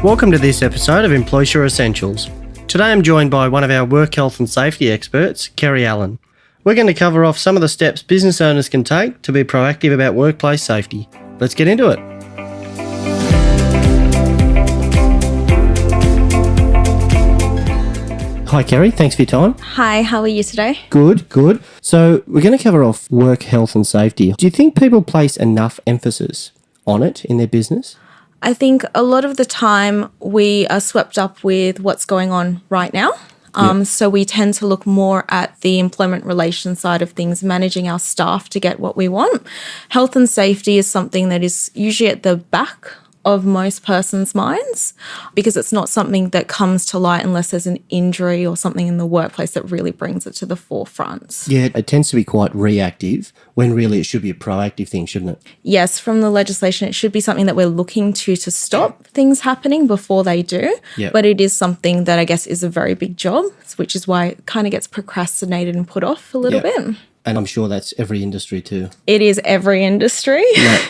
Welcome to this episode of EmploySure Essentials. Today I'm joined by one of our work health and safety experts, Kerry Allen. We're going to cover off some of the steps business owners can take to be proactive about workplace safety. Let's get into it. Hi Kerry, thanks for your time. Hi, how are you today? Good. So we're going to cover off work health and safety. Do you think people place enough emphasis on it in their business? I think a lot of the time we are swept up with what's going on right now. So we tend to look more at the employment relations side of things, managing our staff to get what we want. Health and safety is something that is usually at the back of most persons' minds because it's not something that comes to light unless there's an injury or something in the workplace that really brings it to the forefront. Yeah, it tends to be quite reactive when really it should be a proactive thing, shouldn't it? Yes, from the legislation, it should be something that we're looking to stop things happening before they do. Yep. But it is something that I guess is a very big job, which is why it kind of gets procrastinated and put off a little bit. And I'm sure that's every industry too. It is every industry.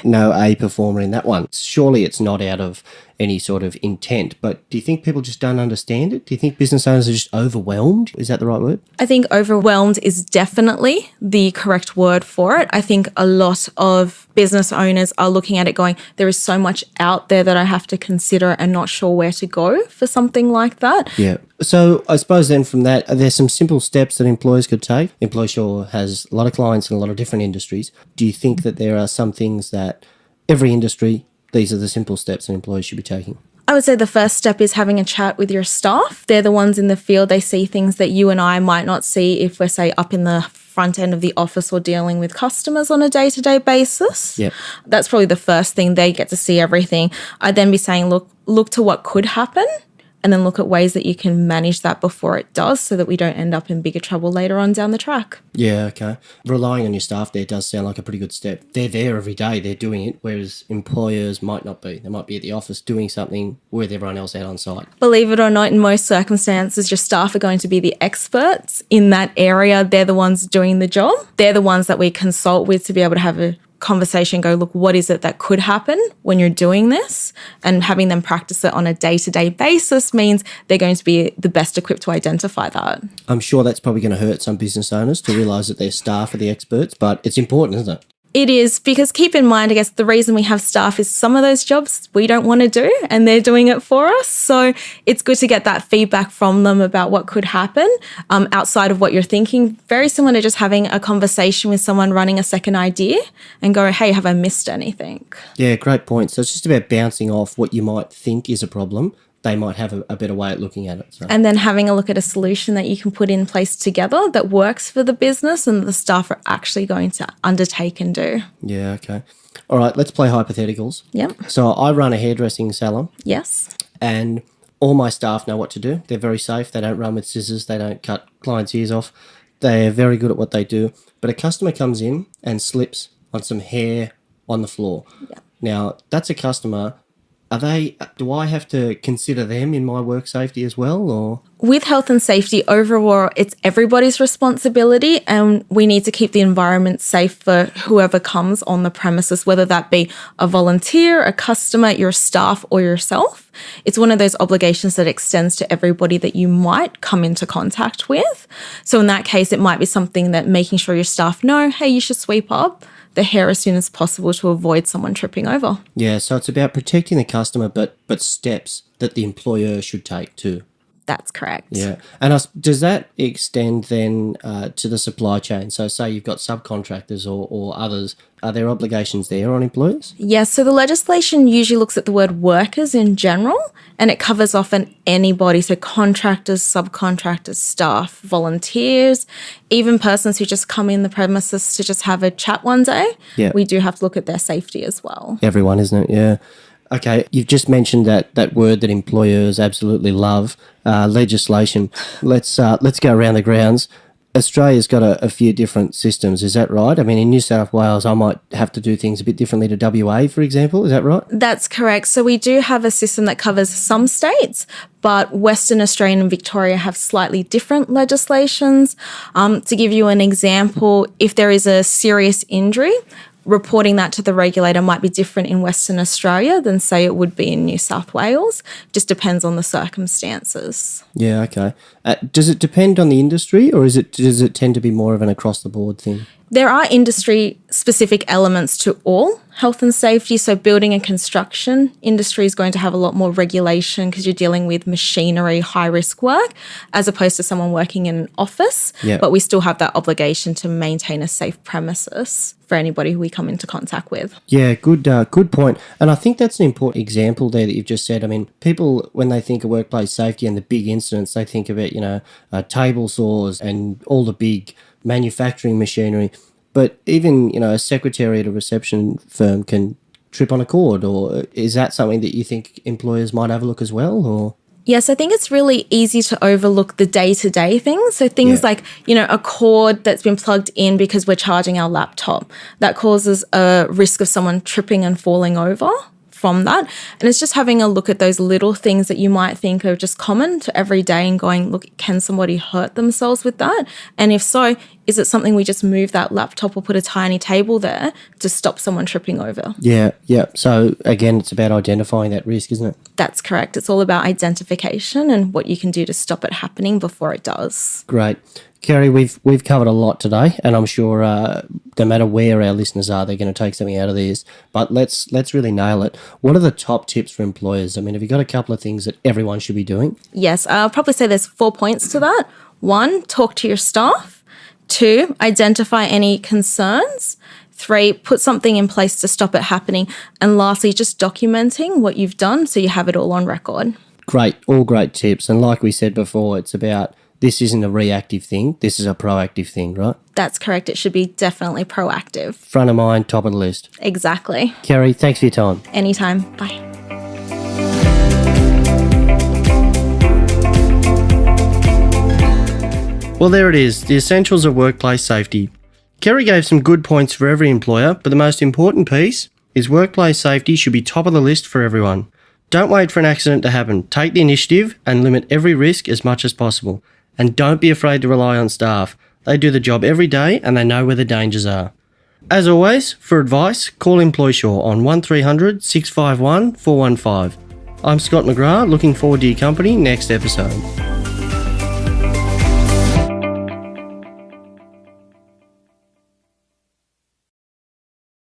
No A performer in that one. Surely it's not out of any sort of intent, but do you think people just don't understand it? Do you think business owners are just overwhelmed? Is that the right word? I think overwhelmed is definitely the correct word for it. I think a lot of business owners are looking at it going, there is so much out there that I have to consider and not sure where to go for something like that. Yeah. So I suppose then from that, there's some simple steps that employers could take. EmploySure has a lot of clients in a lot of different industries. Do you think that there are some things that every industry, these are the simple steps that employers should be taking? I would say the first step is having a chat with your staff. They're the ones in the field. They see things that you and I might not see if we're, say, up in the front end of the office or dealing with customers on a day-to-day basis. Yep. That's probably the first thing. They get to see everything. I'd then be saying, look to what could happen and then look at ways that you can manage that before it does so that we don't end up in bigger trouble later on down the track. Yeah, okay. Relying on your staff there does sound like a pretty good step. They're there every day, they're doing it, whereas employers might not be. They might be at the office doing something with everyone else out on site. Believe it or not, in most circumstances, your staff are going to be the experts in that area. They're the ones doing the job. They're the ones that we consult with to be able to have a conversation, go, look, what is it that could happen when you're doing this? And having them practice it on a day-to-day basis means they're going to be the best equipped to identify that. I'm sure that's probably going to hurt some business owners to realise that their staff are the experts, but it's important, isn't it? It is, because keep in mind, I guess the reason we have staff is some of those jobs we don't want to do and they're doing it for us. So it's good to get that feedback from them about what could happen outside of what you're thinking. Very similar to just having a conversation with someone running a second idea and go, hey, have I missed anything? Yeah, great point. So it's just about bouncing off what you might think is a problem. They might have a better way at looking at it. So. And then having a look at a solution that you can put in place together that works for the business and the staff are actually going to undertake and do. Yeah, okay. All right, let's play hypotheticals. Yep. So I run a hairdressing salon. Yes. And all my staff know what to do. They're very safe. They don't run with scissors. They don't cut clients' ears off. They're very good at what they do. But a customer comes in and slips on some hair on the floor. Yep. Now, that's a customer. Do I have to consider them in my work safety as well, or? With health and safety, overall, it's everybody's responsibility and we need to keep the environment safe for whoever comes on the premises, whether that be a volunteer, a customer, your staff, or yourself. It's one of those obligations that extends to everybody that you might come into contact with. So in that case, it might be something that making sure your staff know, hey, you should sweep up the hair as soon as possible to avoid someone tripping over. Yeah, so it's about protecting the customer, but steps that the employer should take too. That's correct. Yeah. And does that extend then to the supply chain? So say you've got subcontractors or others, are there obligations there on employers? Yes, so the legislation usually looks at the word workers in general and it covers often anybody, so contractors, subcontractors, staff, volunteers, even persons who just come in the premises to just have a chat one day. Yeah. We do have to look at their safety as well. Everyone, isn't it? Yeah. Okay, you've just mentioned that word that employers absolutely love, legislation. Let's go around the grounds. Australia's got a few different systems, is that right? I mean, in New South Wales, I might have to do things a bit differently to WA, for example. Is that right? That's correct. So we do have a system that covers some states, but Western Australia and Victoria have slightly different legislations. To give you an example, if there is a serious injury, reporting that to the regulator might be different in Western Australia than, say, it would be in New South Wales. Just depends on the circumstances. Yeah, okay. Does it depend on the industry, or does it tend to be more of an across-the-board thing? There are industry-specific elements to all health and safety. So building and construction industry is going to have a lot more regulation because you're dealing with machinery, high-risk work, as opposed to someone working in an office. Yeah. But we still have that obligation to maintain a safe premises for anybody who we come into contact with. Yeah, good point. And I think that's an important example there that you've just said. I mean, people, when they think of workplace safety and the big incidents, they think about, table saws and all the big manufacturing machinery. But even, a secretary at a reception firm can trip on a cord, or is that something that you think employers might have a look as well, or? Yes, I think it's really easy to overlook the day-to-day things. So things like, a cord that's been plugged in because we're charging our laptop. That causes a risk of someone tripping and falling over from that. And it's just having a look at those little things that you might think are just common to every day and going, look, can somebody hurt themselves with that? And if so, is it something we just move that laptop or put a tiny table there to stop someone tripping over? Yeah. So again, it's about identifying that risk, isn't it? That's correct. It's all about identification and what you can do to stop it happening before it does. Great. Kerry, we've covered a lot today, and I'm sure no matter where our listeners are, they're going to take something out of this. But let's really nail it. What are the top tips for employers? I mean, have you got a couple of things that everyone should be doing? Yes, I'll probably say there's 4 points to that. 1, talk to your staff. 2, identify any concerns. 3, put something in place to stop it happening. And lastly, just documenting what you've done so you have it all on record. Great, all great tips. And like we said before, it's about this isn't a reactive thing, this is a proactive thing, right? That's correct. It should be definitely proactive. Front of mind, top of the list. Exactly. Kerry, thanks for your time. Anytime. Bye. Well, there it is, the essentials of workplace safety. Kerry gave some good points for every employer, but the most important piece is workplace safety should be top of the list for everyone. Don't wait for an accident to happen. Take the initiative and limit every risk as much as possible. And don't be afraid to rely on staff. They do the job every day and they know where the dangers are. As always, for advice, call EmploySure on 1300 651 415. I'm Scott McGrath, looking forward to your company next episode.